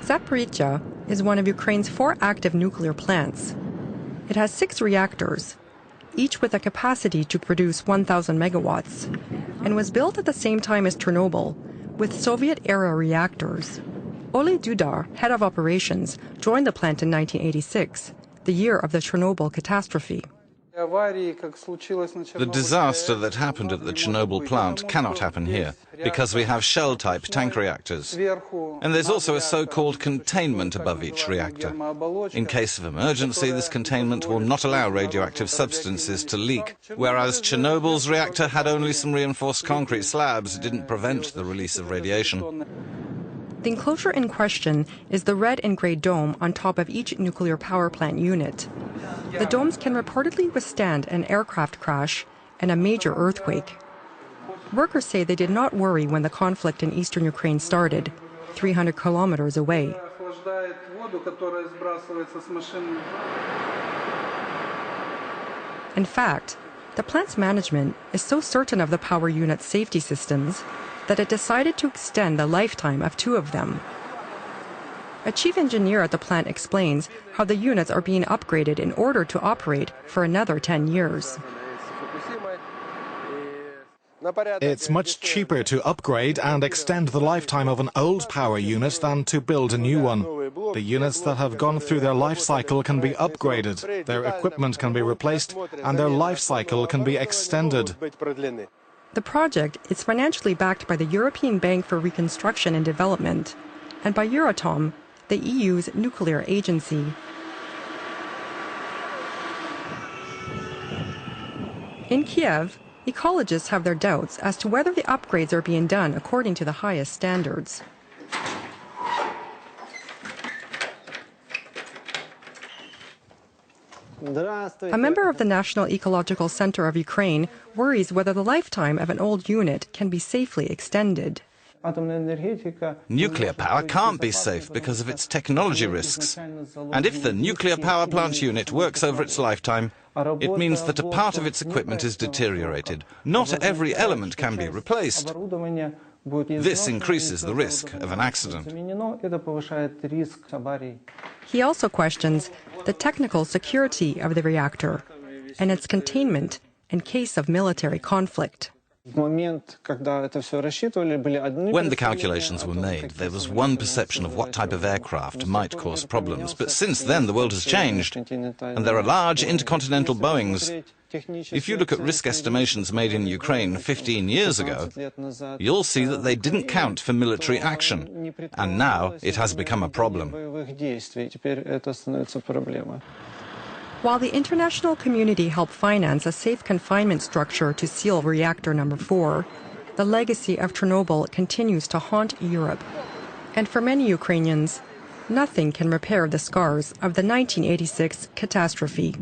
Zaporizhzhia is one of Ukraine's 4 active nuclear plants. It has 6 reactors, each with a capacity to produce 1,000 megawatts, and was built at the same time as Chernobyl, with Soviet-era reactors. Ole Dudar, head of operations, joined the plant in 1986, the year of the Chernobyl catastrophe. The disaster that happened at the Chernobyl plant cannot happen here, because we have shell-type tank reactors. And there's also a so-called containment above each reactor. In case of emergency, this containment will not allow radioactive substances to leak, whereas Chernobyl's reactor had only some reinforced concrete slabs. It didn't prevent the release of radiation. The enclosure in question is the red and gray dome on top of each nuclear power plant unit. The domes can reportedly withstand an aircraft crash and a major earthquake. Workers say they did not worry when the conflict in eastern Ukraine started, 300 kilometers away. In fact, the plant's management is so certain of the power unit's safety systems that it decided to extend the lifetime of 2 of them. A chief engineer at the plant explains how the units are being upgraded in order to operate for another 10 years. It's much cheaper to upgrade and extend the lifetime of an old power unit than to build a new one. The units that have gone through their life cycle can be upgraded, their equipment can be replaced, and their life cycle can be extended. The project is financially backed by the European Bank for Reconstruction and Development and by Euratom, the EU's nuclear agency. In Kiev, ecologists have their doubts as to whether the upgrades are being done according to the highest standards. A member of the National Ecological Center of Ukraine worries whether the lifetime of an old unit can be safely extended. Nuclear power can't be safe because of its technology risks. And if the nuclear power plant unit works over its lifetime, it means that a part of its equipment is deteriorated. Not every element can be replaced. This increases the risk of an accident. He also questions the technical security of the reactor and its containment in case of military conflict. When the calculations were made, there was one perception of what type of aircraft might cause problems. But since then, the world has changed, and there are large intercontinental Boeings. If you look at risk estimations made in Ukraine 15 years ago, you'll see that they didn't count for military action, and now it has become a problem. While the international community helped finance a safe confinement structure to seal reactor number 4, the legacy of Chernobyl continues to haunt Europe. And for many Ukrainians, nothing can repair the scars of the 1986 catastrophe.